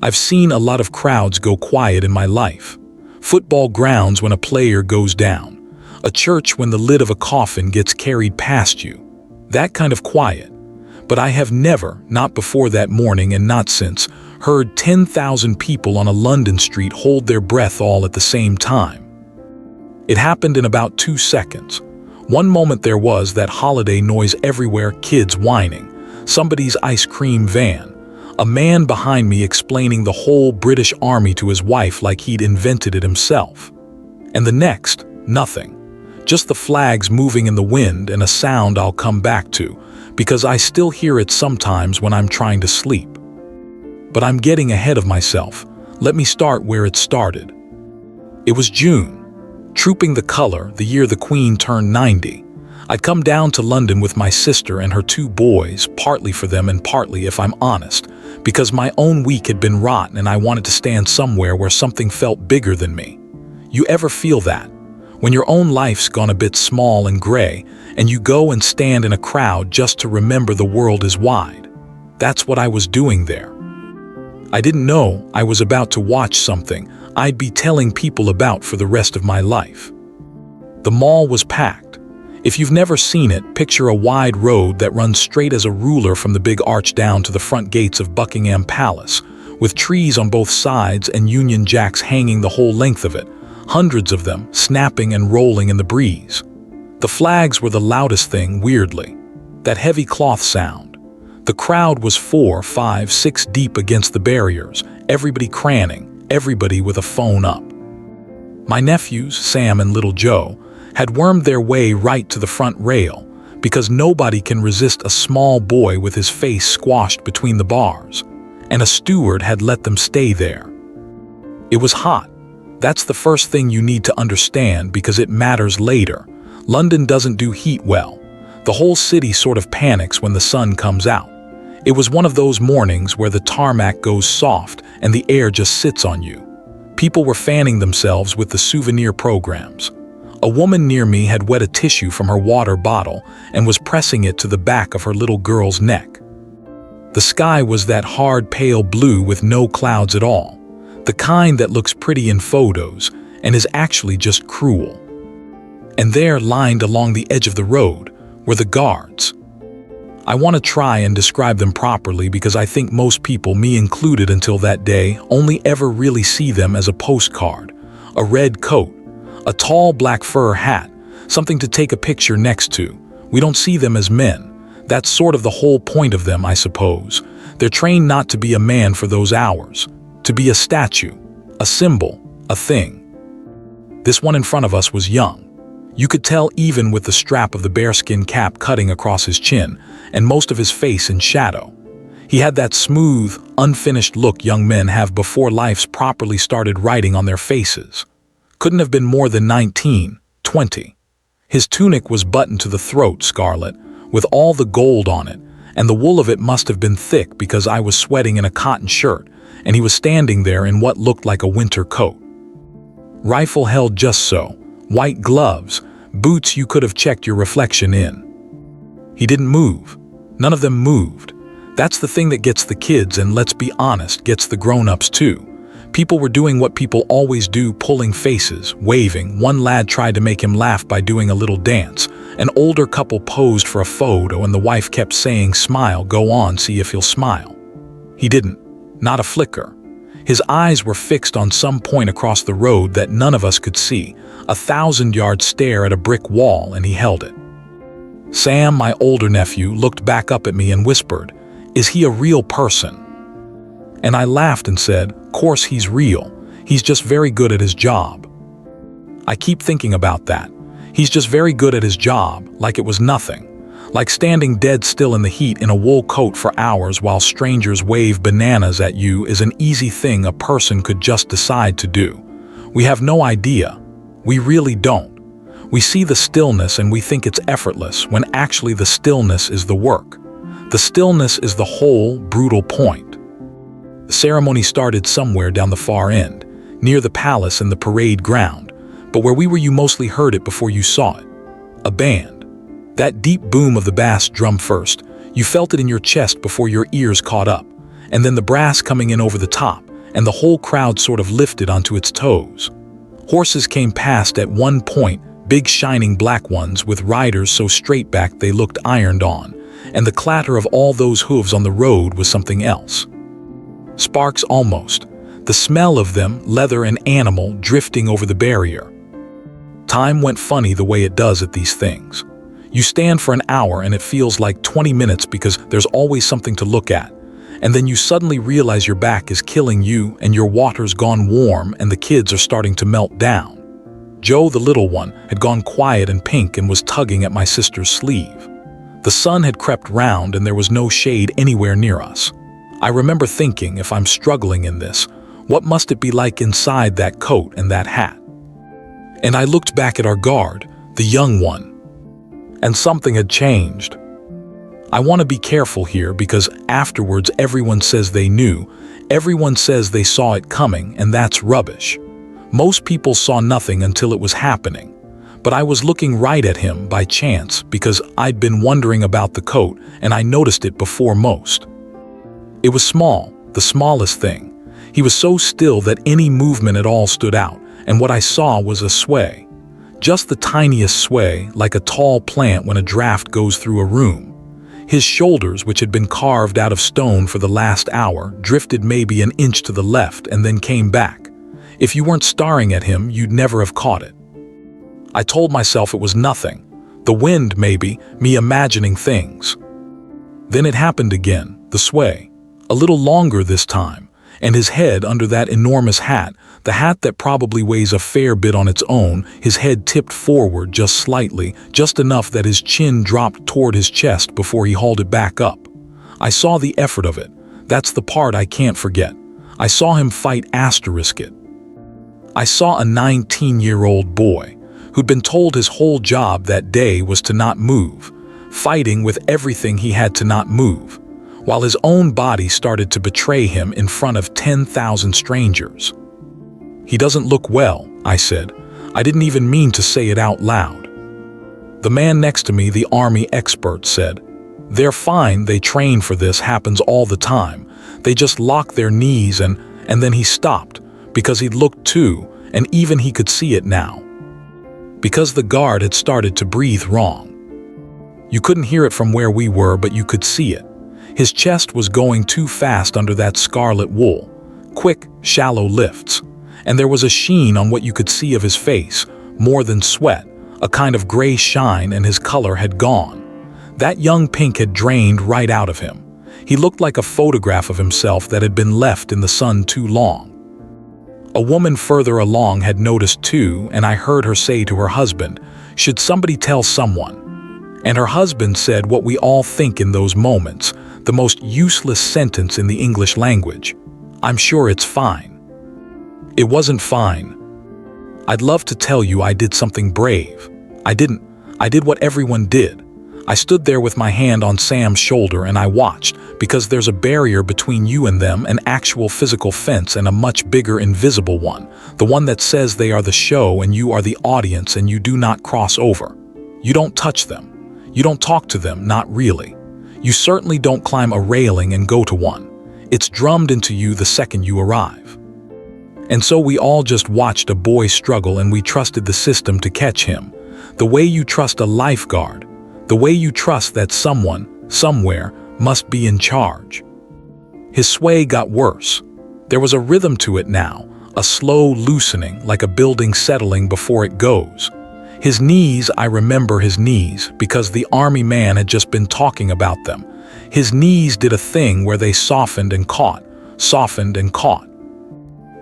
I've seen a lot of crowds go quiet in my life. Football grounds when a player goes down. A church when the lid of a coffin gets carried past you. That kind of quiet. But I have never, not before that morning and not since, heard 10,000 people on a London street hold their breath all at the same time. It happened in about 2 seconds. One moment there was that holiday noise everywhere, kids whining, somebody's ice cream van, a man behind me explaining the whole British Army to his wife like he'd invented it himself. And the next, nothing. Just the flags moving in the wind and a sound I'll come back to, because I still hear it sometimes when I'm trying to sleep. But I'm getting ahead of myself. Let me start where it started. It was June. Trooping the Colour, the year the Queen turned 90. I'd come down to London with my sister and her 2 boys, partly for them and partly, if I'm honest, because my own week had been rotten and I wanted to stand somewhere where something felt bigger than me. You ever feel that? When your own life's gone a bit small and gray, and you go and stand in a crowd just to remember the world is wide. That's what I was doing there. I didn't know I was about to watch something I'd be telling people about for the rest of my life. The mall was packed. If you've never seen it, picture a wide road that runs straight as a ruler from the big arch down to the front gates of Buckingham Palace, with trees on both sides and Union Jacks hanging the whole length of it, hundreds of them snapping and rolling in the breeze. The flags were the loudest thing, weirdly. That heavy cloth sound. The crowd was 4, 5, 6 deep against the barriers, everybody craning, everybody with a phone up. My nephews, Sam and little Joe, had wormed their way right to the front rail, because nobody can resist a small boy with his face squashed between the bars, and a steward had let them stay there. It was hot. That's the first thing you need to understand because it matters later. London doesn't do heat well. The whole city sort of panics when the sun comes out. It was one of those mornings where the tarmac goes soft and the air just sits on you. People were fanning themselves with the souvenir programs. A woman near me had wet a tissue from her water bottle and was pressing it to the back of her little girl's neck. The sky was that hard pale blue with no clouds at all. The kind that looks pretty in photos and is actually just cruel. And there, lined along the edge of the road, were the guards. I want to try and describe them properly because I think most people, me included until that day, only ever really see them as a postcard, a red coat, a tall black fur hat, something to take a picture next to. We don't see them as men. That's sort of the whole point of them, I suppose. They're trained not to be a man for those hours. To be a statue, a symbol, a thing. This one in front of us was young. You could tell even with the strap of the bearskin cap cutting across his chin and most of his face in shadow. He had that smooth, unfinished look young men have before life's properly started writing on their faces. Couldn't have been more than 19, 20. His tunic was buttoned to the throat, scarlet, with all the gold on it, and the wool of it must have been thick because I was sweating in a cotton shirt, and he was standing there in what looked like a winter coat. Rifle held just so, white gloves, boots you could have checked your reflection in. He didn't move. None of them moved. That's the thing that gets the kids and, let's be honest, gets the grown-ups too. People were doing what people always do, pulling faces, waving. One lad tried to make him laugh by doing a little dance. An older couple posed for a photo and the wife kept saying, "Smile, go on, see if he'll smile." He didn't. Not a flicker. His eyes were fixed on some point across the road that none of us could see, a 1,000-yard stare at a brick wall, and he held it. Sam, my older nephew, looked back up at me and whispered, "Is he a real person?" And I laughed and said, "Course he's real. He's just very good at his job." I keep thinking about that. He's just very good at his job, like it was nothing. Like standing dead still in the heat in a wool coat for hours while strangers wave bananas at you is an easy thing a person could just decide to do. We have no idea. We really don't. We see the stillness and we think it's effortless when actually the stillness is the work. The stillness is the whole brutal point. The ceremony started somewhere down the far end, near the palace and the parade ground, but where we were you mostly heard it before you saw it. A band. That deep boom of the bass drum first, you felt it in your chest before your ears caught up, and then the brass coming in over the top, and the whole crowd sort of lifted onto its toes. Horses came past at one point, big shining black ones with riders so straight back they looked ironed on, and the clatter of all those hooves on the road was something else. Sparks almost. The smell of them, leather and animal, drifting over the barrier. Time went funny the way it does at these things. You stand for an hour and it feels like 20 minutes because there's always something to look at. And then you suddenly realize your back is killing you and your water's gone warm and the kids are starting to melt down. Joe, the little one, had gone quiet and pink and was tugging at my sister's sleeve. The sun had crept round and there was no shade anywhere near us. I remember thinking, if I'm struggling in this, what must it be like inside that coat and that hat? And I looked back at our guard, the young one. And something had changed. I want to be careful here because afterwards everyone says they knew, everyone says they saw it coming, and that's rubbish. Most people saw nothing until it was happening. But I was looking right at him by chance because I'd been wondering about the coat and I noticed it before most. It was small, the smallest thing. He was so still that any movement at all stood out, and what I saw was a sway. Just the tiniest sway, like a tall plant when a draft goes through a room. His shoulders, which had been carved out of stone for the last hour, drifted maybe an inch to the left and then came back. If you weren't staring at him, you'd never have caught it. I told myself it was nothing. The wind, maybe, me imagining things. Then it happened again, the sway. A little longer this time, and his head under that enormous hat, the hat that probably weighs a fair bit on its own, his head tipped forward just slightly, just enough that his chin dropped toward his chest before he hauled it back up. I saw the effort of it. That's the part I can't forget. I saw him fight asterisk it. I saw a 19-year-old boy who'd been told his whole job that day was to not move, fighting with everything he had to not move, while his own body started to betray him in front of 10,000 strangers. "He doesn't look well," I said. I didn't even mean to say it out loud. The man next to me, the army expert, said, "They're fine, they train for this, happens all the time. They just lock their knees and then he stopped, because he'd looked too, and even he could see it now. Because the guard had started to breathe wrong. You couldn't hear it from where we were, but you could see it. His chest was going too fast under that scarlet wool. Quick, shallow lifts. And there was a sheen on what you could see of his face, more than sweat, a kind of gray shine, and his color had gone. That young pink had drained right out of him. He looked like a photograph of himself that had been left in the sun too long. A woman further along had noticed too, and I heard her say to her husband, "Should somebody tell someone?" And her husband said what we all think in those moments, the most useless sentence in the English language. "I'm sure it's fine." It wasn't fine. I'd love to tell you I did something brave. I didn't. I did what everyone did. I stood there with my hand on Sam's shoulder and I watched, because there's a barrier between you and them, an actual physical fence, and a much bigger invisible one, the one that says they are the show and you are the audience, and you do not cross over. You don't touch them. You don't talk to them, not really. You certainly don't climb a railing and go to one. It's drummed into you the second you arrive. And so we all just watched a boy struggle, and we trusted the system to catch him. The way you trust a lifeguard. The way you trust that someone, somewhere, must be in charge. His sway got worse. There was a rhythm to it now, a slow loosening, like a building settling before it goes. His knees, I remember his knees, because the army man had just been talking about them. His knees did a thing where they softened and caught, softened and caught.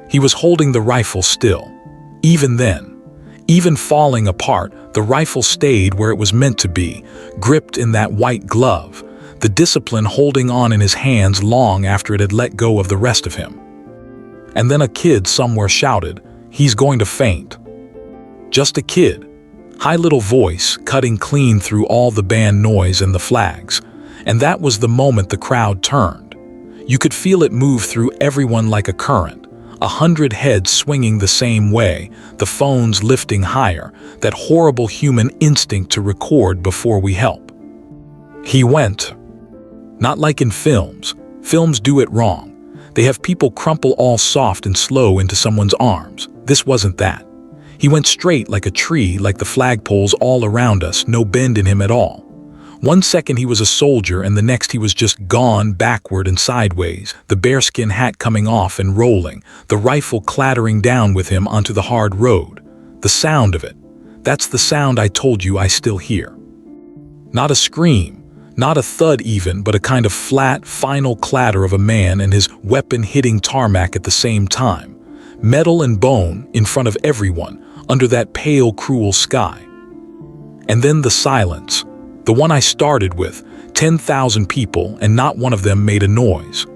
He was holding the rifle still. Even then, even falling apart, the rifle stayed where it was meant to be, gripped in that white glove, the discipline holding on in his hands long after it had let go of the rest of him. And then a kid somewhere shouted, "He's going to faint." Just a kid. High little voice, cutting clean through all the band noise and the flags. And that was the moment the crowd turned. You could feel it move through everyone like a current. 100 heads swinging the same way, the phones lifting higher, that horrible human instinct to record before we help. He went. Not like in films. Films do it wrong. They have people crumple all soft and slow into someone's arms. This wasn't that. He went straight like a tree, like the flagpoles all around us, no bend in him at all. One second he was a soldier and the next he was just gone backward and sideways, the bearskin hat coming off and rolling, the rifle clattering down with him onto the hard road. The sound of it. That's the sound I told you I still hear. Not a scream, not a thud even, but a kind of flat, final clatter of a man and his weapon hitting tarmac at the same time. Metal and bone in front of everyone, under that pale, cruel sky. And then the silence, the one I started with, 10,000 people, and not one of them made a noise.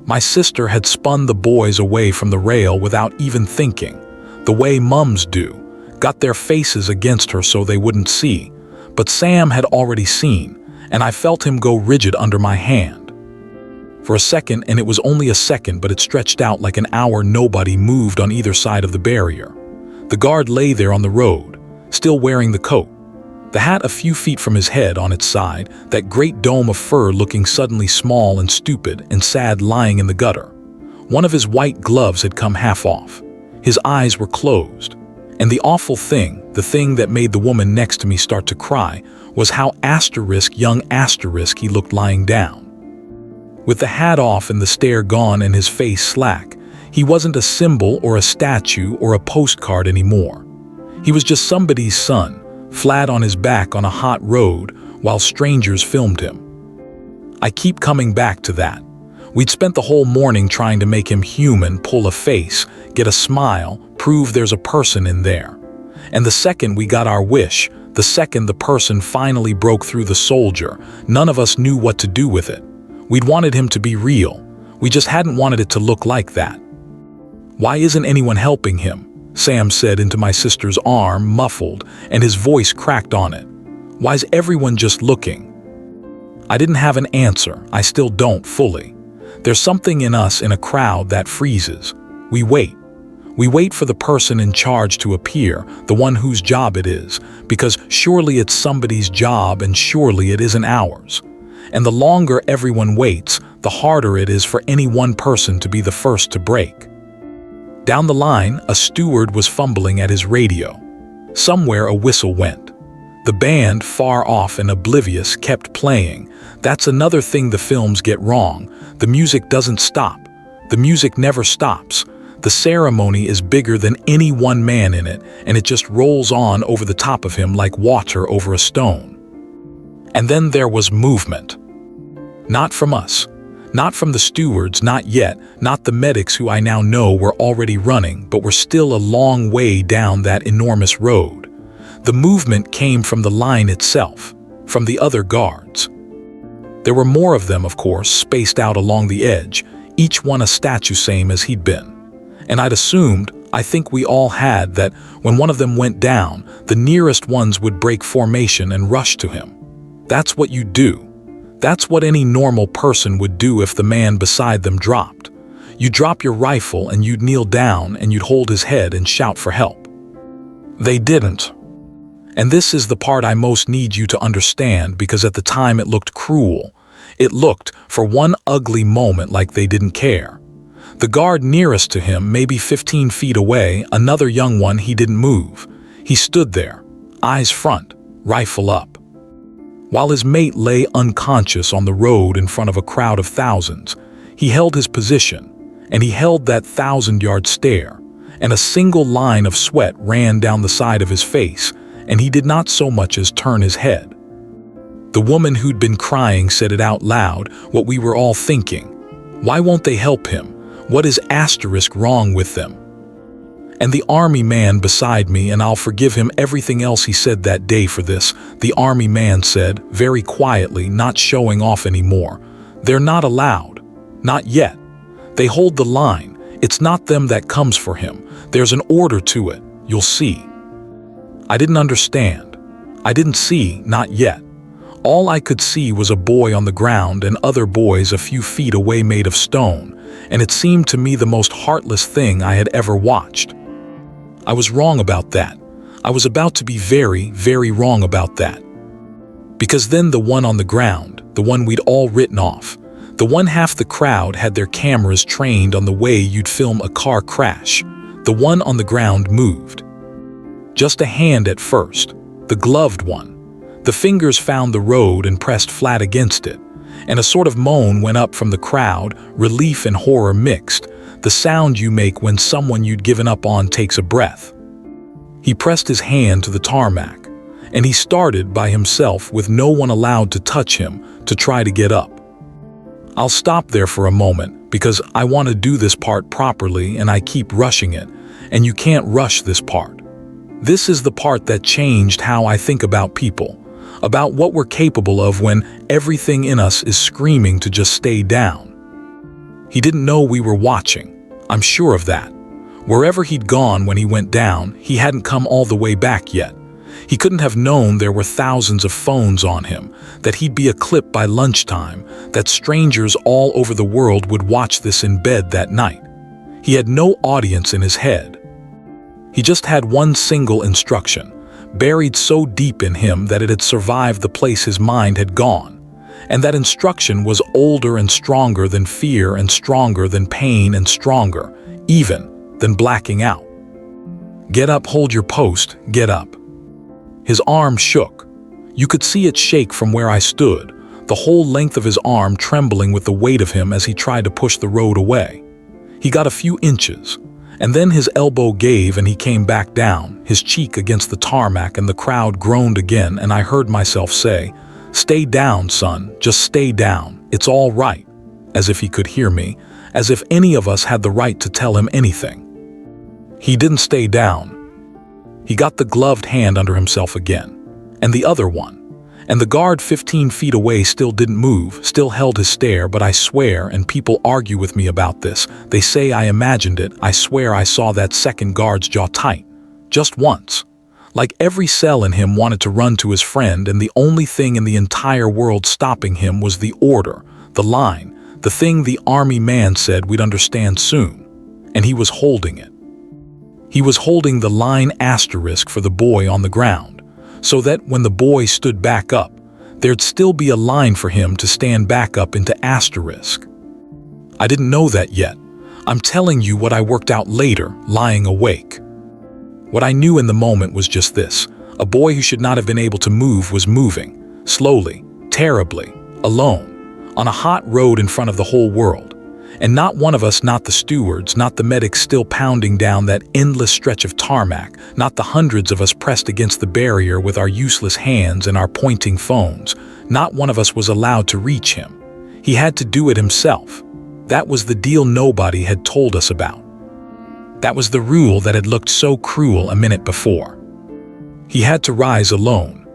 My sister had spun the boys away from the rail without even thinking, the way mums do, got their faces against her so they wouldn't see. But Sam had already seen, and I felt him go rigid under my hand. For a second, and it was only a second, but it stretched out like an hour. Nobody moved on either side of the barrier. The guard lay there on the road, still wearing the coat. The hat a few feet from his head on its side, that great dome of fur looking suddenly small and stupid and sad lying in the gutter. One of his white gloves had come half off. His eyes were closed. And the awful thing, the thing that made the woman next to me start to cry, was how young he looked lying down. With the hat off and the stare gone and his face slack, he wasn't a symbol or a statue or a postcard anymore. He was just somebody's son, flat on his back on a hot road while strangers filmed him. I keep coming back to that. We'd spent the whole morning trying to make him human, pull a face, get a smile, prove there's a person in there. And the second we got our wish, the second the person finally broke through the soldier, none of us knew what to do with it. We'd wanted him to be real. We just hadn't wanted it to look like that. "Why isn't anyone helping him?" Sam said into my sister's arm, muffled, and his voice cracked on it. "Why's everyone just looking?" I didn't have an answer. I still don't fully. There's something in us in a crowd that freezes. We wait. We wait for the person in charge to appear, the one whose job it is, because surely it's somebody's job and surely it isn't ours. And the longer everyone waits, the harder it is for any one person to be the first to break. Down the line, a steward was fumbling at his radio. Somewhere a whistle went. The band, far off and oblivious, kept playing. That's another thing the films get wrong. The music doesn't stop. The music never stops. The ceremony is bigger than any one man in it, and it just rolls on over the top of him like water over a stone. And then there was movement. Not from us. Not from the stewards, not yet, not the medics who I now know were already running, but were still a long way down that enormous road. The movement came from the line itself, from the other guards. There were more of them, of course, spaced out along the edge, each one a statue same as he'd been. And I'd assumed, I think we all had, that when one of them went down, the nearest ones would break formation and rush to him. That's what you do. That's what any normal person would do if the man beside them dropped. You'd drop your rifle and you'd kneel down and you'd hold his head and shout for help. They didn't. And this is the part I most need you to understand, because at the time it looked cruel. It looked, for one ugly moment, like they didn't care. The guard nearest to him, maybe 15 feet away, another young one, he didn't move. He stood there, eyes front, rifle up. While his mate lay unconscious on the road in front of a crowd of thousands, he held his position, and he held that 1,000-yard stare, and a single line of sweat ran down the side of his face, and he did not so much as turn his head. The woman who'd been crying said it out loud, what we were all thinking. Why won't they help him? What is wrong with them? And the army man beside me, and I'll forgive him everything else he said that day for this, the army man said, very quietly, not showing off anymore, "They're not allowed. Not yet. They hold the line. It's not them that comes for him. There's an order to it. You'll see." I didn't understand. I didn't see, not yet. All I could see was a boy on the ground and other boys a few feet away made of stone, and it seemed to me the most heartless thing I had ever watched. I was wrong about that. I was about to be very, very wrong about that. Because then the one on the ground, the one we'd all written off, The one half the crowd had their cameras trained on the way you'd film a car crash. The one on the ground moved. Just a hand at first, the gloved one. The fingers found the road and pressed flat against it, and a sort of moan went up from the crowd, relief and horror mixed, the sound you make when someone you'd given up on takes a breath. He pressed his hand to the tarmac, and he started by himself with no one allowed to touch him to try to get up. I'll stop there for a moment because I want to do this part properly and I keep rushing it, and you can't rush this part. This is the part that changed how I think about people, about what we're capable of when everything in us is screaming to just stay down. He didn't know we were watching, I'm sure of that. Wherever he'd gone when he went down, he hadn't come all the way back yet. He couldn't have known there were thousands of phones on him, that he'd be a clip by lunchtime, that strangers all over the world would watch this in bed that night. He had no audience in his head. He just had one single instruction, buried so deep in him that it had survived the place his mind had gone. And that instruction was older and stronger than fear and stronger than pain and stronger, even, than blacking out. Get up, hold your post, get up. His arm shook. You could see it shake from where I stood, the whole length of his arm trembling with the weight of him as he tried to push the road away. He got a few inches, and then his elbow gave and he came back down, his cheek against the tarmac, and the crowd groaned again, and I heard myself say, "Stay down, son, just stay down, it's all right," as if he could hear me, as if any of us had the right to tell him anything. He didn't stay down. He got the gloved hand under himself again, and the other one, and the guard 15 feet away still didn't move, still held his stare, but I swear, and people argue with me about this, they say I imagined it, I swear I saw that second guard's jaw tight, just once. Like every cell in him wanted to run to his friend, and the only thing in the entire world stopping him was the order, the line, the thing the army man said we'd understand soon, and he was holding it. He was holding the line asterisk for the boy on the ground, so that when the boy stood back up, there'd still be a line for him to stand back up into asterisk. I didn't know that yet. I'm telling you what I worked out later, lying awake. What I knew in the moment was just this: a boy who should not have been able to move was moving, slowly, terribly, alone, on a hot road in front of the whole world. And not one of us, not the stewards, not the medics still pounding down that endless stretch of tarmac, not the hundreds of us pressed against the barrier with our useless hands and our pointing phones, not one of us was allowed to reach him. He had to do it himself. That was the deal nobody had told us about. That was the rule that had looked so cruel a minute before. He had to rise alone.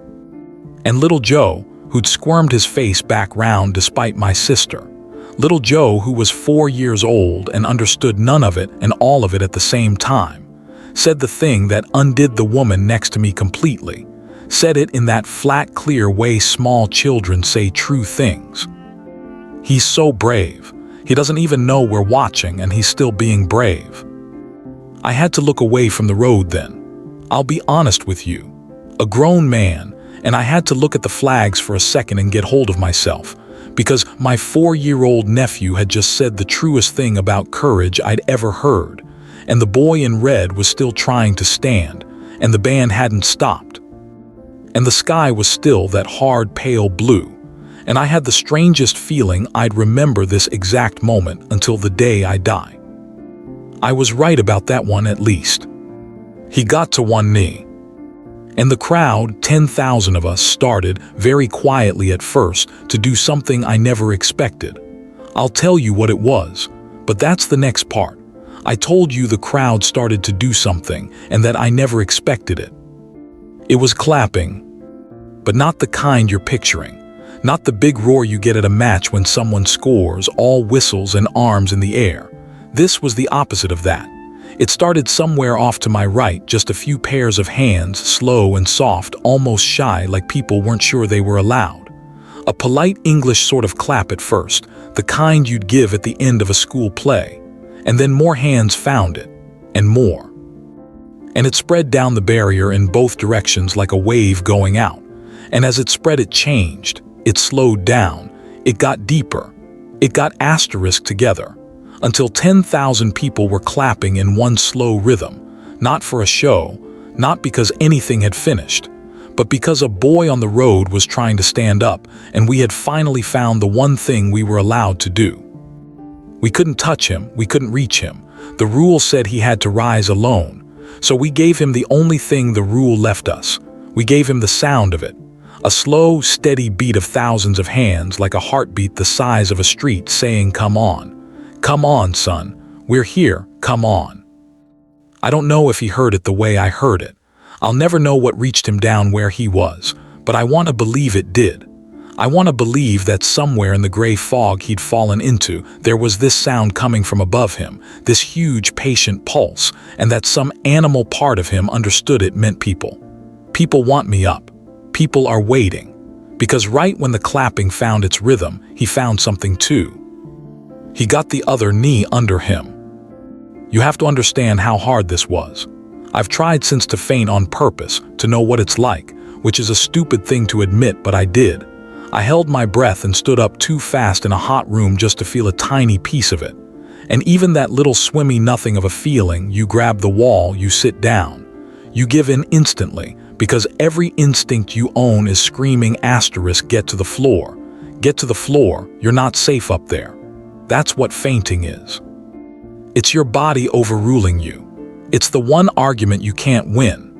And little Joe, who'd squirmed his face back round despite my sister, little Joe, who was 4 years old and understood none of it and all of it at the same time, said the thing that undid the woman next to me completely, said it in that flat, clear way small children say true things. He's so brave. He doesn't even know we're watching, and he's still being brave. I had to look away from the road then. I'll be honest with you. A grown man, and I had to look at the flags for a second and get hold of myself, because my 4-year-old nephew had just said the truest thing about courage I'd ever heard, and the boy in red was still trying to stand, and the band hadn't stopped. And the sky was still that hard pale blue, and I had the strangest feeling I'd remember this exact moment until the day I die. I was right about that one at least. He got to one knee. And the crowd, 10,000 of us, started, very quietly at first, to do something I never expected. I'll tell you what it was, but that's the next part. I told you the crowd started to do something, and that I never expected it. It was clapping, but not the kind you're picturing. Not the big roar you get at a match when someone scores, all whistles and arms in the air. This was the opposite of that. It started somewhere off to my right, just a few pairs of hands, slow and soft, almost shy, like people weren't sure they were allowed. A polite English sort of clap at first, the kind you'd give at the end of a school play. And then more hands found it, and more. And it spread down the barrier in both directions like a wave going out. And as it spread, it changed. It slowed down. It got deeper. It got asterisk together, until 10,000 people were clapping in one slow rhythm, not for a show, not because anything had finished, but because a boy on the road was trying to stand up, and we had finally found the one thing we were allowed to do. We couldn't touch him, we couldn't reach him. The rule said he had to rise alone, so we gave him the only thing the rule left us. We gave him the sound of it, a slow, steady beat of thousands of hands, like a heartbeat the size of a street saying, "Come on. Come on, son. We're here. Come on." I don't know if he heard it the way I heard it. I'll never know what reached him down where he was, but I want to believe it did. I want to believe that somewhere in the gray fog he'd fallen into, there was this sound coming from above him, this huge, patient pulse, and that some animal part of him understood it meant people. People want me up. People are waiting. Because right when the clapping found its rhythm, he found something too. He got the other knee under him. You have to understand how hard this was. I've tried since to faint on purpose, to know what it's like, which is a stupid thing to admit, but I did. I held my breath and stood up too fast in a hot room just to feel a tiny piece of it. And even that little swimmy nothing of a feeling, you grab the wall, you sit down. You give in instantly, because every instinct you own is screaming asterisk, get to the floor. Get to the floor, you're not safe up there. That's what fainting is. It's your body overruling you. It's the one argument you can't win.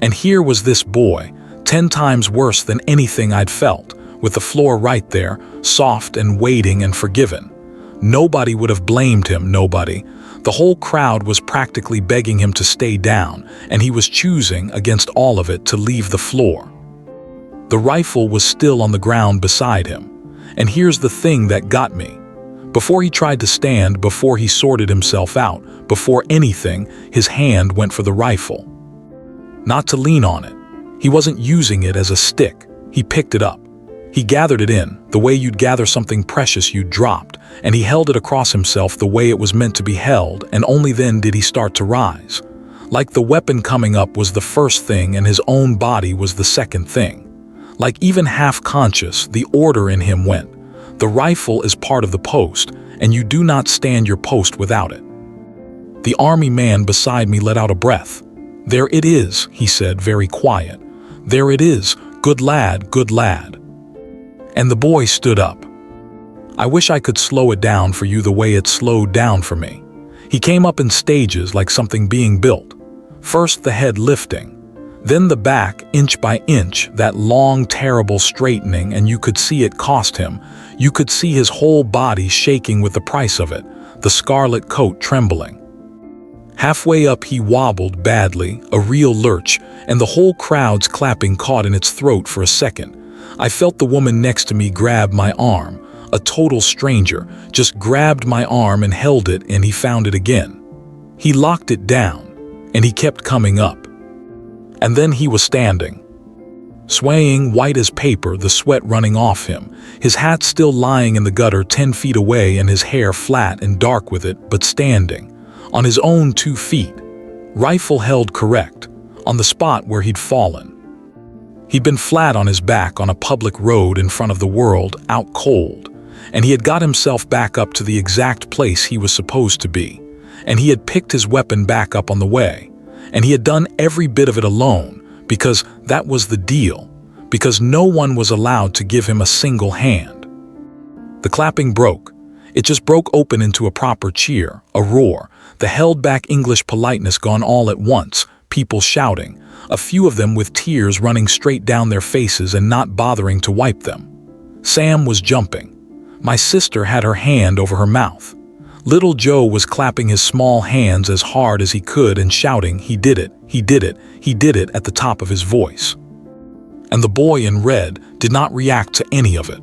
And here was this boy, 10 times worse than anything I'd felt, with the floor right there, soft and waiting and forgiven. Nobody would have blamed him, nobody. The whole crowd was practically begging him to stay down, and he was choosing, against all of it, to leave the floor. The rifle was still on the ground beside him. And here's the thing that got me. Before he tried to stand, before he sorted himself out, before anything, his hand went for the rifle. Not to lean on it. He wasn't using it as a stick. He picked it up. He gathered it in, the way you'd gather something precious you'd dropped, and he held it across himself the way it was meant to be held, and only then did he start to rise. Like the weapon coming up was the first thing and his own body was the second thing. Like even half-conscious, the order in him went. The rifle is part of the post, and you do not stand your post without it. The army man beside me let out a breath. "There it is," he said, very quiet. "There it is. Good lad, good lad." And the boy stood up. I wish I could slow it down for you the way it slowed down for me. He came up in stages like something being built. First the head lifting, then the back, inch by inch, that long, terrible straightening, and you could see it cost him. You could see his whole body shaking with the price of it, the scarlet coat trembling. Halfway up he wobbled badly, a real lurch, and the whole crowd's clapping caught in its throat for a second. I felt the woman next to me grab my arm, a total stranger, just grabbed my arm and held it, and he found it again. He locked it down, and he kept coming up. And then he was standing. Swaying, white as paper, the sweat running off him, his hat still lying in the gutter 10 feet away and his hair flat and dark with it, but standing, on his own 2 feet, rifle held correct, on the spot where he'd fallen. He'd been flat on his back on a public road in front of the world, out cold, and he had got himself back up to the exact place he was supposed to be, and he had picked his weapon back up on the way, and he had done every bit of it alone, because that was the deal, because no one was allowed to give him a single hand. The clapping broke. It just broke open into a proper cheer, a roar, the held-back English politeness gone all at once, people shouting, a few of them with tears running straight down their faces and not bothering to wipe them. Sam was jumping. My sister had her hand over her mouth. Little Joe was clapping his small hands as hard as he could and shouting, "He did it, he did it, he did it," at the top of his voice. And the boy in red did not react to any of it.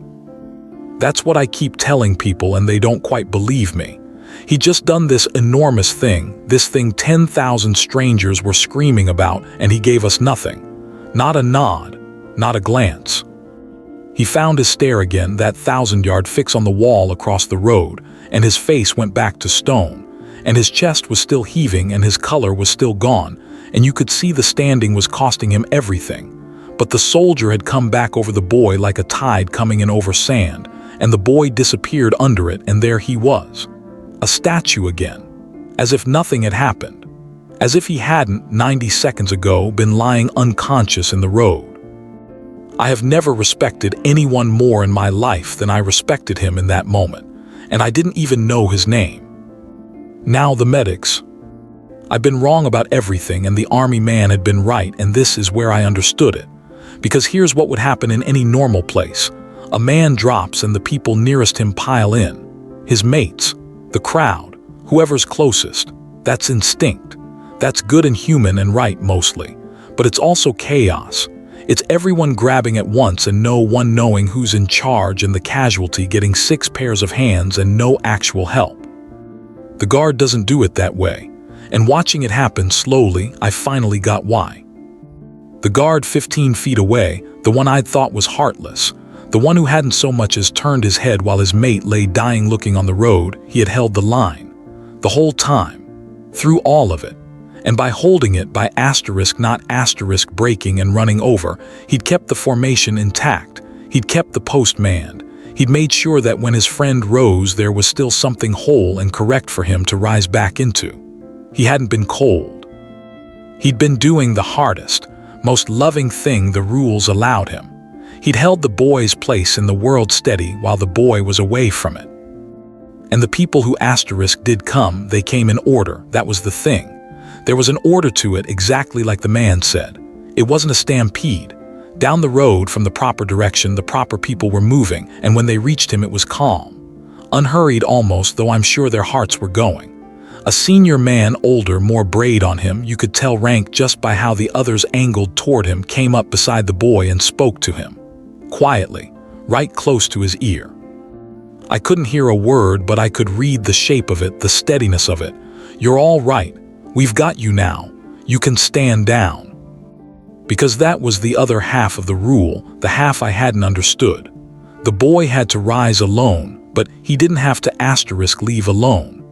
That's what I keep telling people and they don't quite believe me. He'd just done this enormous thing, this thing 10,000 strangers were screaming about, and he gave us nothing. Not a nod, not a glance. He found his stare again, that 1,000-yard fix on the wall across the road, and his face went back to stone, and his chest was still heaving and his color was still gone, and you could see the standing was costing him everything. But the soldier had come back over the boy like a tide coming in over sand, and the boy disappeared under it, and there he was. A statue again. As if nothing had happened. As if he hadn't, 90 seconds ago, been lying unconscious in the road. I have never respected anyone more in my life than I respected him in that moment, and I didn't even know his name. Now the medics. I've been wrong about everything, and the army man had been right, and this is where I understood it. Because here's what would happen in any normal place. A man drops and the people nearest him pile in. His mates, the crowd, whoever's closest. That's instinct. That's good and human and right mostly. But it's also chaos. It's everyone grabbing at once and no one knowing who's in charge, and the casualty getting 6 pairs of hands and no actual help. The guard doesn't do it that way. And watching it happen slowly, I finally got why. The guard 15 feet away, the one I'd thought was heartless, the one who hadn't so much as turned his head while his mate lay dying looking on the road, he had held the line. The whole time. Through all of it. And by holding it by asterisk not asterisk breaking and running over, he'd kept the formation intact. He'd kept the post manned. He'd made sure that when his friend rose there was still something whole and correct for him to rise back into. He hadn't been cold. He'd been doing the hardest, most loving thing the rules allowed him. He'd held the boy's place in the world steady while the boy was away from it. And the people who asterisk did come, they came in order. That was the thing. There was an order to it, exactly like the man said. It wasn't a stampede. Down the road from the proper direction, the proper people were moving, and when they reached him it was calm. Unhurried almost, though I'm sure their hearts were going. A senior man, older, more braid on him, you could tell rank just by how the others angled toward him, came up beside the boy and spoke to him. Quietly, right close to his ear. I couldn't hear a word, but I could read the shape of it, the steadiness of it. You're all right. We've got you now. You can stand down. Because that was the other half of the rule, the half I hadn't understood. The boy had to rise alone, but he didn't have to asterisk leave alone.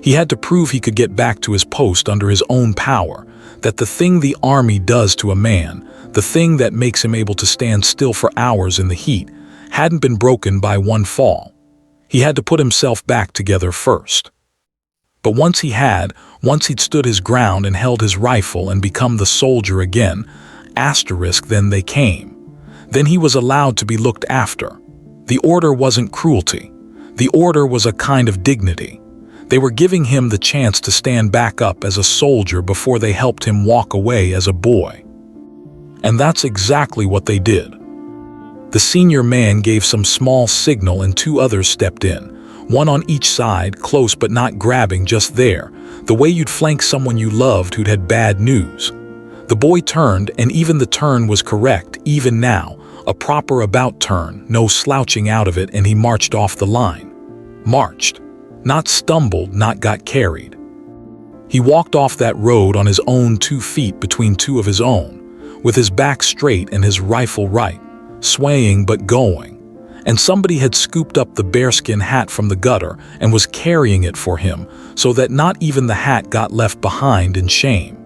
He had to prove he could get back to his post under his own power, that the thing the army does to a man, the thing that makes him able to stand still for hours in the heat, hadn't been broken by one fall. He had to put himself back together first. But once he'd stood his ground and held his rifle and become the soldier again, asterisk, then they came. Then he was allowed to be looked after. The order wasn't cruelty. The order was a kind of dignity. They were giving him the chance to stand back up as a soldier before they helped him walk away as a boy. And that's exactly what they did. The senior man gave some small signal and 2 others stepped in, one on each side, close but not grabbing, just there, the way you'd flank someone you loved who'd had bad news. The boy turned, and even the turn was correct, even now, a proper about turn, no slouching out of it, and he marched off the line. Marched. Not stumbled, not got carried. He walked off that road on his own 2 feet between 2 of his own, with his back straight and his rifle right. Swaying but going, and somebody had scooped up the bearskin hat from the gutter and was carrying it for him so that not even the hat got left behind in shame.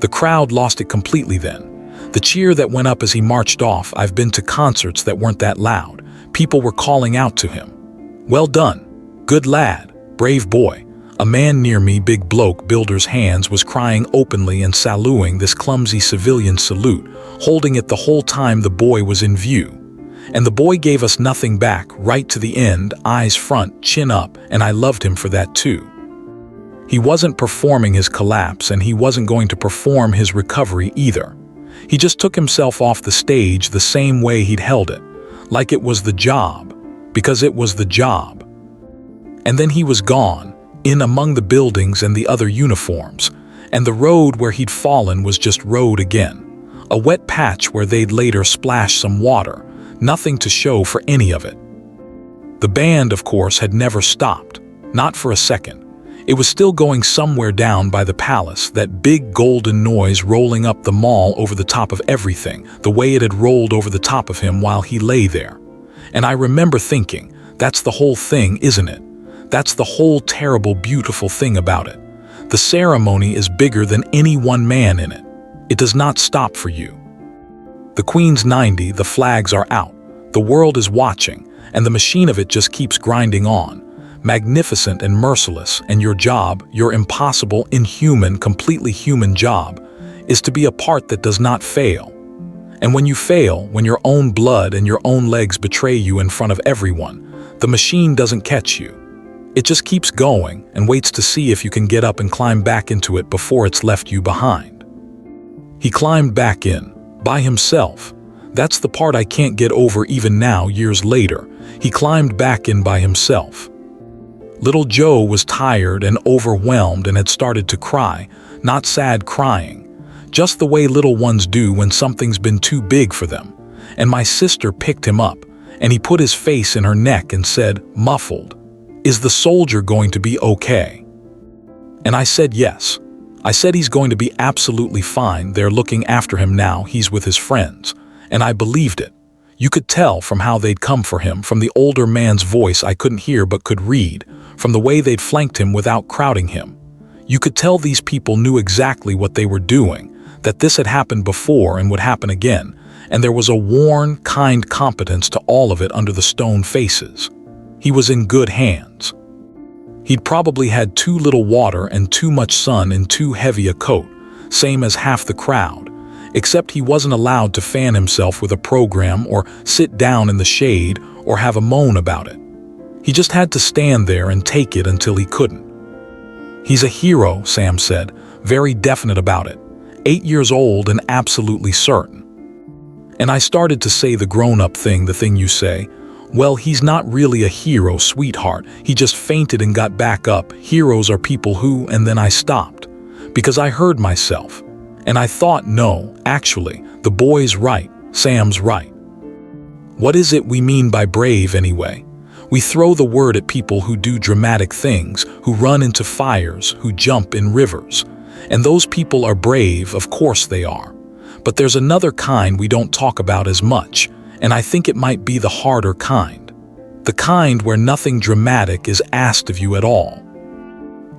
The crowd lost it completely then. The cheer that went up as he marched off, I've been to concerts that weren't that loud. People were calling out to him. Well done. Good lad. Brave boy. A man near me, big bloke, builder's hands, was crying openly and saluting this clumsy civilian salute, holding it the whole time the boy was in view. And the boy gave us nothing back, right to the end, eyes front, chin up, and I loved him for that too. He wasn't performing his collapse, and he wasn't going to perform his recovery either. He just took himself off the stage the same way he'd held it, like it was the job, because it was the job. And then he was gone, in among the buildings and the other uniforms, and the road where he'd fallen was just road again. A wet patch where they'd later splash some water, nothing to show for any of it. The band, of course, had never stopped, not for a second. It was still going somewhere down by the palace, that big golden noise rolling up the mall over the top of everything, the way it had rolled over the top of him while he lay there. And I remember thinking, that's the whole thing, isn't it? That's the whole terrible, beautiful thing about it. The ceremony is bigger than any one man in it. It does not stop for you. The Queen's 90, the flags are out. The world is watching, and the machine of it just keeps grinding on. Magnificent and merciless, and your job, your impossible, inhuman, completely human job, is to be a part that does not fail. And when you fail, when your own blood and your own legs betray you in front of everyone, the machine doesn't catch you. It just keeps going and waits to see if you can get up and climb back into it before it's left you behind. He climbed back in, by himself. That's the part I can't get over even now, years later. He climbed back in by himself. Little Joe was tired and overwhelmed and had started to cry, not sad crying, just the way little ones do when something's been too big for them. And my sister picked him up, and he put his face in her neck and said, muffled, "Is the soldier going to be okay?" And I said yes. I said he's going to be absolutely fine. They're looking after him now. He's with his friends. And I believed it. You could tell from how they'd come for him, from the older man's voice I couldn't hear but could read, from the way they'd flanked him without crowding him. You could tell these people knew exactly what they were doing, that this had happened before and would happen again, and there was a worn, kind competence to all of it under the stone faces. He was in good hands. He'd probably had too little water and too much sun in too heavy a coat, same as half the crowd, except he wasn't allowed to fan himself with a program or sit down in the shade or have a moan about it. He just had to stand there and take it until he couldn't. He's a hero, Sam said, very definite about it, 8 years old and absolutely certain. And I started to say the grown-up thing, the thing you say, well, he's not really a hero, sweetheart. He just fainted and got back up. Heroes are people who, and then I stopped. Because I heard myself. And I thought, no, actually, the boy's right. Sam's right. What is it we mean by brave, anyway? We throw the word at people who do dramatic things, who run into fires, who jump in rivers. And those people are brave, of course they are. But there's another kind we don't talk about as much, and I think it might be the harder kind. The kind where nothing dramatic is asked of you at all.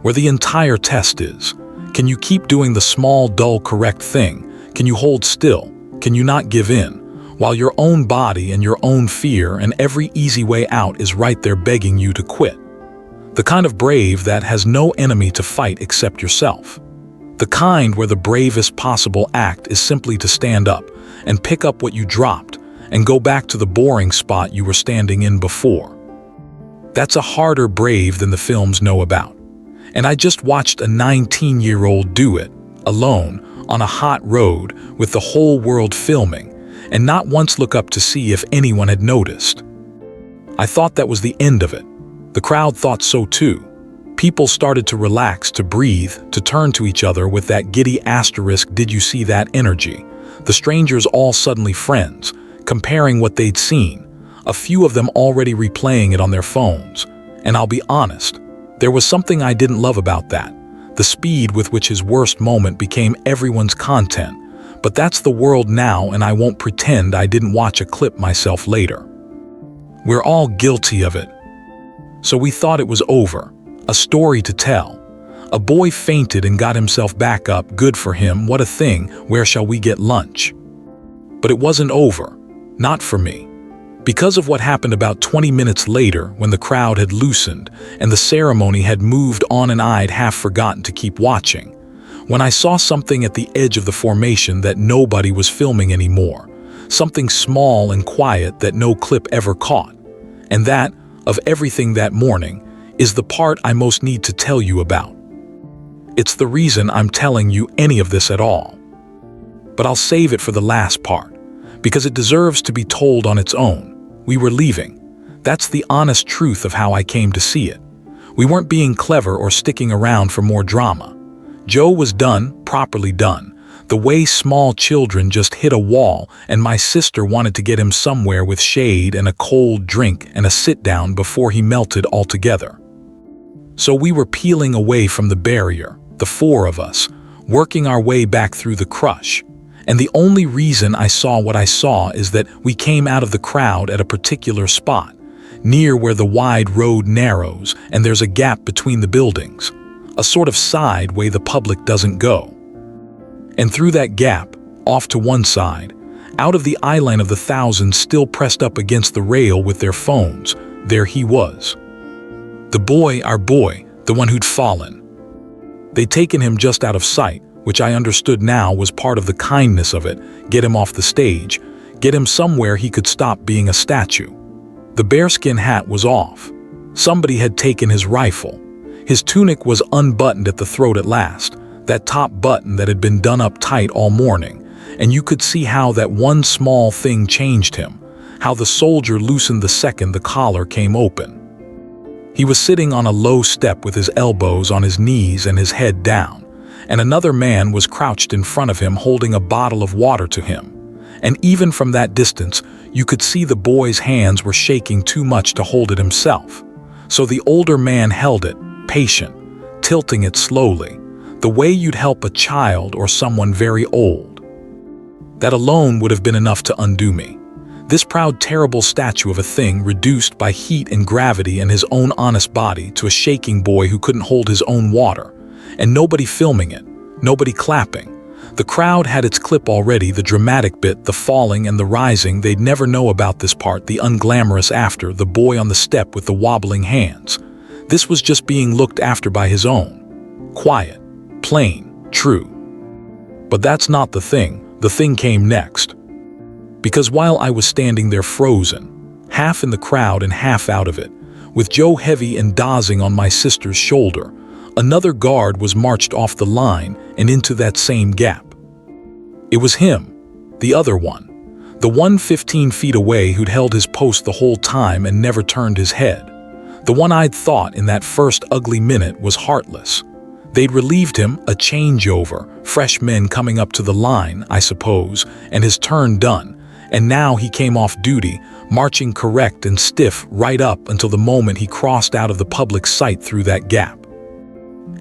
Where the entire test is, can you keep doing the small, dull, correct thing? Can you hold still? Can you not give in? While your own body and your own fear and every easy way out is right there begging you to quit. The kind of brave that has no enemy to fight except yourself. The kind where the bravest possible act is simply to stand up and pick up what you dropped and go back to the boring spot you were standing in before. That's a harder brave than the films know about. And I just watched a 19-year-old do it, alone, on a hot road, with the whole world filming, and not once look up to see if anyone had noticed. I thought that was the end of it. The crowd thought so too. People started to relax, to breathe, to turn to each other with that giddy asterisk, did you see that energy? The strangers all suddenly friends, comparing what they'd seen, a few of them already replaying it on their phones. And I'll be honest, there was something I didn't love about that, the speed with which his worst moment became everyone's content. But that's the world now, and I won't pretend I didn't watch a clip myself later. We're all guilty of it. So we thought it was over, a story to tell. A boy fainted and got himself back up, good for him, what a thing, where shall we get lunch? But it wasn't over. Not for me. Because of what happened about 20 minutes later when the crowd had loosened and the ceremony had moved on and I'd half forgotten to keep watching, when I saw something at the edge of the formation that nobody was filming anymore, something small and quiet that no clip ever caught. And that, of everything that morning, is the part I most need to tell you about. It's the reason I'm telling you any of this at all. But I'll save it for the last part, because it deserves to be told on its own. We were leaving. That's the honest truth of how I came to see it. We weren't being clever or sticking around for more drama. Joe was done, properly done, the way small children just hit a wall, and my sister wanted to get him somewhere with shade and a cold drink and a sit-down before he melted altogether. So we were peeling away from the barrier, the four of us, working our way back through the crush. And the only reason I saw what I saw is that we came out of the crowd at a particular spot, near where the wide road narrows and there's a gap between the buildings, a sort of side way the public doesn't go. And through that gap, off to one side, Out of the eyeline of the thousands still pressed up against the rail with their phones, there he was. The boy, our boy, the one who'd fallen. They'd taken him just out of sight, which I understood now was part of the kindness of it, get him off the stage, get him somewhere he could stop being a statue. The bearskin hat was off. Somebody had taken his rifle. His tunic was unbuttoned at the throat at last, that top button that had been done up tight all morning, and you could see how that one small thing changed him, how the soldier loosened the second the collar came open. He was sitting on a low step with his elbows on his knees and his head down, and another man was crouched in front of him holding a bottle of water to him. And even from that distance, you could see the boy's hands were shaking too much to hold it himself. So the older man held it, patient, tilting it slowly, the way you'd help a child or someone very old. That alone would have been enough to undo me. This proud, terrible statue of a thing reduced by heat and gravity and his own honest body to a shaking boy who couldn't hold his own water, and nobody filming it, nobody clapping. The crowd had its clip already, the dramatic bit, the falling and the rising. They'd never know about this part, the unglamorous after, the boy on the step with the wobbling hands. This was just being looked after by his own. Quiet, plain, true. But that's not the thing. The thing came next. Because while I was standing there frozen, half in the crowd and half out of it, with Joe heavy and dozing on my sister's shoulder, another guard was marched off the line and into that same gap. It was him, the other one, the one 15 feet away who'd held his post the whole time and never turned his head. The one I'd thought in that first ugly minute was heartless. They'd relieved him, a changeover, fresh men coming up to the line, I suppose, and his turn done. And now he came off duty, marching correct and stiff right up until the moment he crossed out of the public sight through that gap.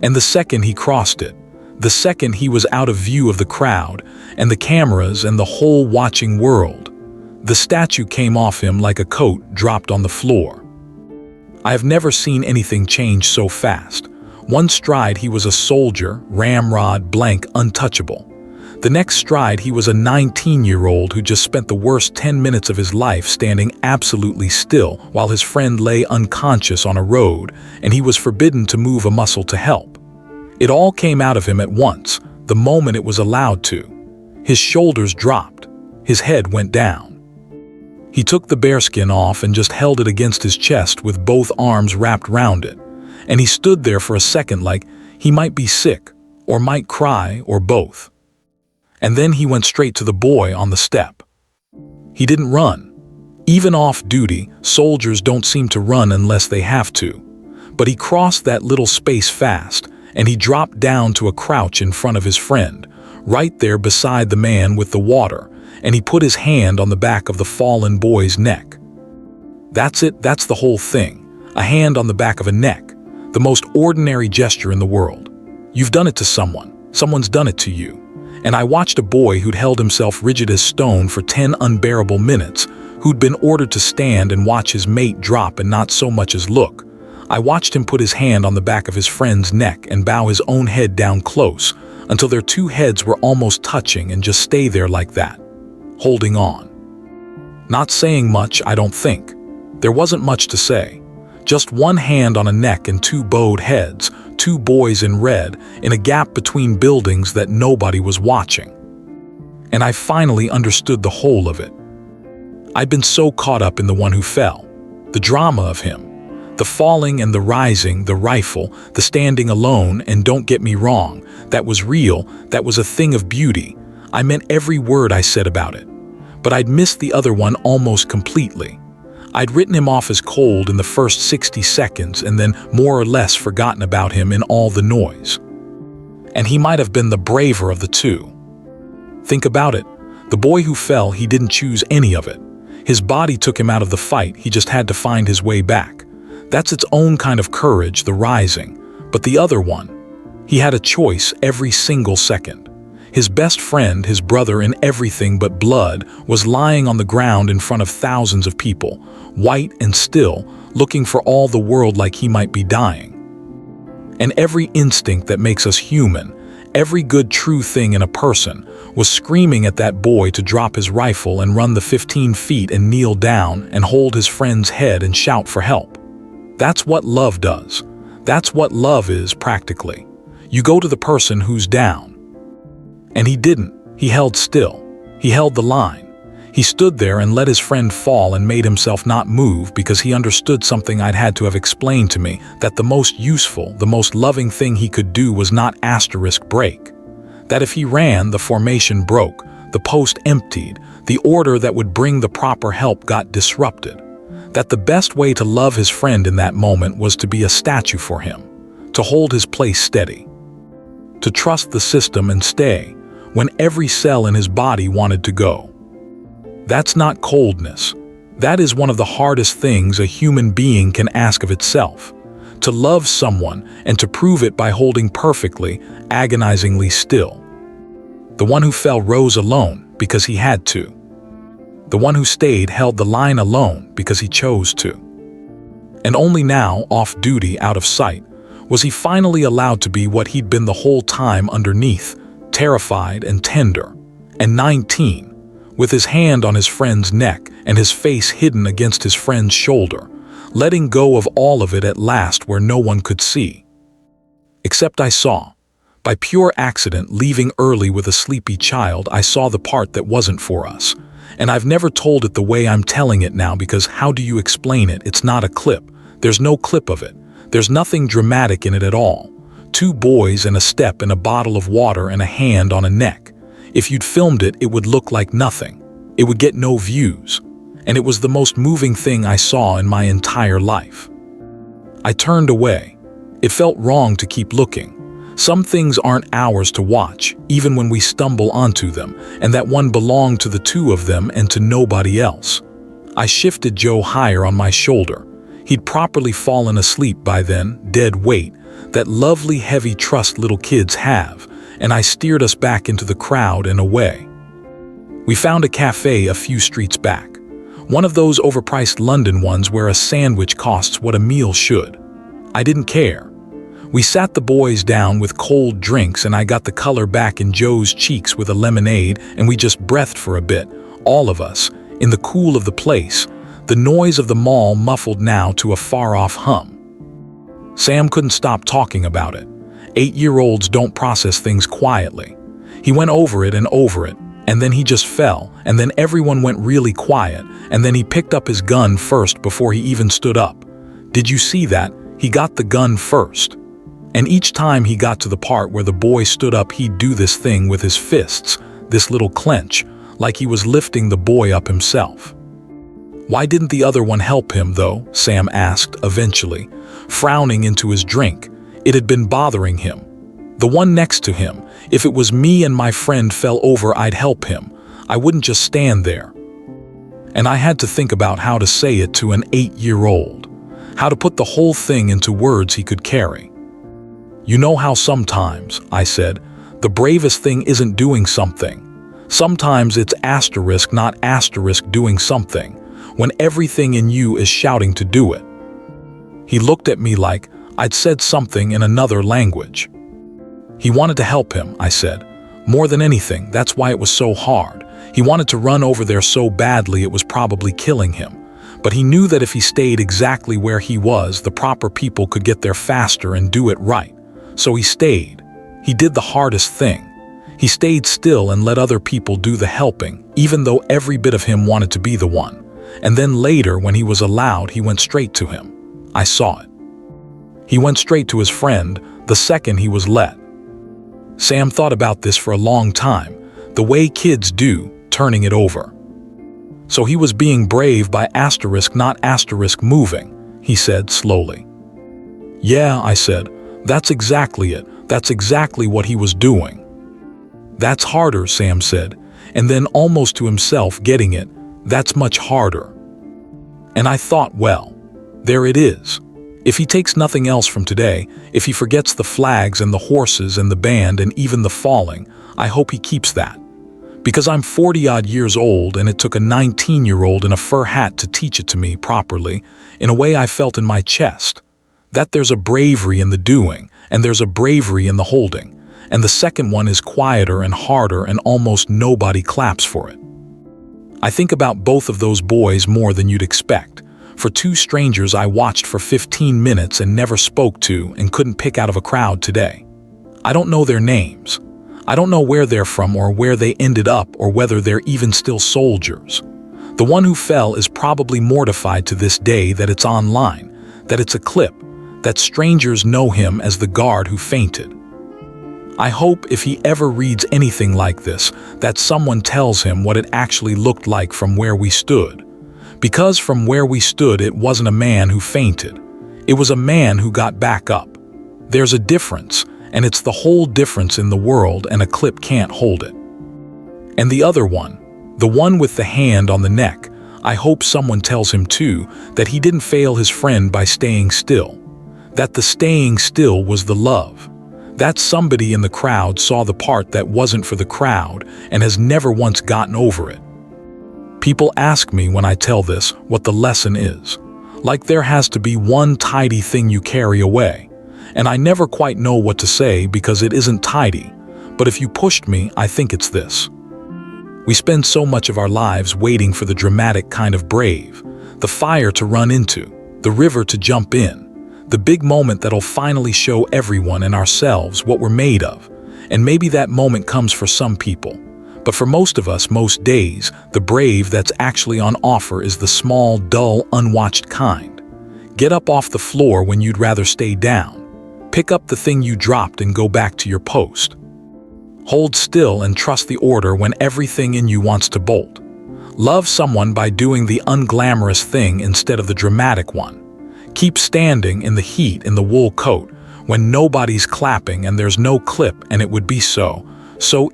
And the second he crossed it, the second he was out of view of the crowd and the cameras and the whole watching world, the statue came off him like a coat dropped on the floor. I have never seen anything change so fast. One stride he was a soldier, ramrod, blank, untouchable. The next stride he was a 19-year-old who just spent the worst 10 minutes of his life standing absolutely still while his friend lay unconscious on a road and he was forbidden to move a muscle to help. It all came out of him at once, the moment it was allowed to. His shoulders dropped. His head went down. He took the bearskin off and just held it against his chest with both arms wrapped round it. And he stood there for a second like he might be sick, or might cry, or both. And then he went straight to the boy on the step. He didn't run. Even off duty, soldiers don't seem to run unless they have to. But he crossed that little space fast, and he dropped down to a crouch in front of his friend, right there beside the man with the water, and he put his hand on the back of the fallen boy's neck. That's it, that's the whole thing. A hand on the back of a neck. The most ordinary gesture in the world. You've done it to someone. Someone's done it to you. And I watched a boy who'd held himself rigid as stone for 10 unbearable minutes, who'd been ordered to stand and watch his mate drop and not so much as look. I watched him put his hand on the back of his friend's neck and bow his own head down close until their two heads were almost touching and just stay there like that, holding on. Not saying much, I don't think. There wasn't much to say. Just one hand on a neck and two bowed heads, two boys in red, in a gap between buildings that nobody was watching. And I finally understood the whole of it. I'd been so caught up in the one who fell, the drama of him, the falling and the rising, the rifle, the standing alone, and don't get me wrong, that was real, that was a thing of beauty. I meant every word I said about it. But I'd missed the other one almost completely. I'd written him off as cold in the first 60 seconds and then more or less forgotten about him in all the noise. And he might have been the braver of the two. Think about it. The boy who fell, he didn't choose any of it. His body took him out of the fight, he just had to find his way back. That's its own kind of courage, the rising. But the other one, he had a choice every single second. His best friend, his brother in everything but blood, was lying on the ground in front of thousands of people, white and still, looking for all the world like he might be dying. And every instinct that makes us human, Every good true thing in a person was screaming at that boy to drop his rifle and run the 15 feet and kneel down and hold his friend's head and shout for help. That's what love does. That's what love is, practically. You go to the person who's down. And he didn't. He held still. He held the line. He stood there and let his friend fall and made himself not move because he understood something I'd had to have explained to me, that the most useful, the most loving thing he could do was not break. That if he ran, the formation broke, the post emptied, the order that would bring the proper help got disrupted. That the best way to love his friend in that moment was to be a statue for him, to hold his place steady, to trust the system and stay when every cell in his body wanted to go. That's not coldness. That is one of the hardest things a human being can ask of itself. To love someone and to prove it by holding perfectly, agonizingly still. The one who fell rose alone because he had to. The one who stayed held the line alone because he chose to. And only now, off duty, out of sight, was he finally allowed to be what he'd been the whole time underneath, terrified and tender. And 19. With his hand on his friend's neck and his face hidden against his friend's shoulder, letting go of all of it at last where no one could see. Except I saw. By pure accident, leaving early with a sleepy child, I saw the part that wasn't for us. And I've never told it the way I'm telling it now because how do you explain it? It's not a clip. There's no clip of it. There's nothing dramatic in it at all. 2 boys and a step and a bottle of water and a hand on a neck. If you'd filmed it, it would look like nothing. It would get no views. And it was the most moving thing I saw in my entire life. I turned away. It felt wrong to keep looking. Some things aren't ours to watch, even when we stumble onto them, and that one belonged to the 2 of them and to nobody else. I shifted Joe higher on my shoulder. He'd properly fallen asleep by then, dead weight, that lovely heavy trust little kids have, and I steered us back into the crowd and away. We found a cafe a few streets back. One of those overpriced London ones where a sandwich costs what a meal should. I didn't care. We sat the boys down with cold drinks and I got the color back in Joe's cheeks with a lemonade and we just breathed for a bit, all of us, in the cool of the place, the noise of the mall muffled now to a far-off hum. Sam couldn't stop talking about it. 8-year-olds don't process things quietly. He went over it, and then he just fell, and then everyone went really quiet, and then he picked up his gun first before he even stood up. Did you see that? He got the gun first. And each time he got to the part where the boy stood up, he'd do this thing with his fists, this little clench, like he was lifting the boy up himself. Why didn't the other one help him, though? Sam asked, eventually, frowning into his drink. It had been bothering him. The one next to him. If it was me and my friend fell over, I'd help him. I wouldn't just stand there. And I had to think about how to say it to an 8-year-old. How to put the whole thing into words he could carry. You know how sometimes, I said, the bravest thing isn't doing something. Sometimes it's not doing something, when everything in you is shouting to do it. He looked at me like I'd said something in another language. He wanted to help him, I said. More than anything, that's why it was so hard. He wanted to run over there so badly it was probably killing him. But he knew that if he stayed exactly where he was, the proper people could get there faster and do it right. So he stayed. He did the hardest thing. He stayed still and let other people do the helping, even though every bit of him wanted to be the one. And then later, when he was allowed, he went straight to him. I saw it. He went straight to his friend the second he was let. Sam thought about this for a long time, the way kids do, turning it over. So he was being brave by not moving, he said slowly. Yeah, I said, that's exactly it. That's exactly what he was doing. That's harder, Sam said, and then almost to himself getting it, that's much harder. And I thought, well, there it is. If he takes nothing else from today, if he forgets the flags and the horses and the band and even the falling, I hope he keeps that. Because I'm 40-odd years old and it took a 19-year-old in a fur hat to teach it to me properly, in a way I felt in my chest. That there's a bravery in the doing, and there's a bravery in the holding. and the second one is quieter and harder and almost nobody claps for it. I think about both of those boys more than you'd expect. For two strangers I watched for 15 minutes and never spoke to and couldn't pick out of a crowd today. I don't know their names. I don't know where they're from or where they ended up or whether they're even still soldiers. The one who fell is probably mortified to this day that it's online, that it's a clip, that strangers know him as the guard who fainted. I hope if he ever reads anything like this, that someone tells him what it actually looked like from where we stood. Because from where we stood, it wasn't a man who fainted. It was a man who got back up. There's a difference, and it's the whole difference in the world, and a clip can't hold it. And the other one, the one with the hand on the neck, I hope someone tells him too that he didn't fail his friend by staying still. That the staying still was the love. That somebody in the crowd saw the part that wasn't for the crowd and has never once gotten over it. People ask me when I tell this what the lesson is. Like there has to be one tidy thing you carry away. And I never quite know what to say because it isn't tidy. But if you pushed me, I think it's this. We spend so much of our lives waiting for the dramatic kind of brave, the fire to run into, the river to jump in, the big moment that'll finally show everyone and ourselves what we're made of. And maybe that moment comes for some people. But for most of us, most days, the brave that's actually on offer is the small, dull, unwatched kind. Get up off the floor when you'd rather stay down. Pick up the thing you dropped and go back to your post. Hold still and trust the order when everything in you wants to bolt. Love someone by doing the unglamorous thing instead of the dramatic one. Keep standing in the heat in the wool coat when nobody's clapping and there's no clip, and it would be so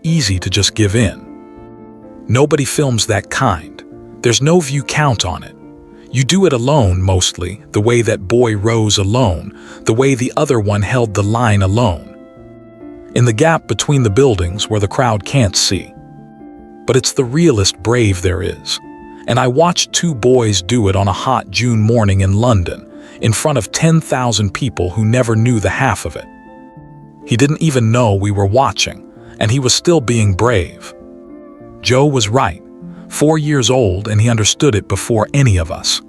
easy to just give in. Nobody films that kind. There's no view count on it. You do it alone mostly, the way that boy rose alone, the way the other one held the line alone. In the gap between the buildings where the crowd can't see. But it's the realest brave there is. And I watched two boys do it on a hot June morning in London, in front of 10,000 people who never knew the half of it. He didn't even know we were watching, and he was still being brave. Joe was right, 4 years old, and he understood it before any of us.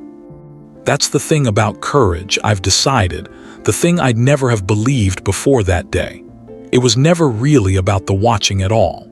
That's the thing about courage, I've decided, the thing I'd never have believed before that day. It was never really about the watching at all.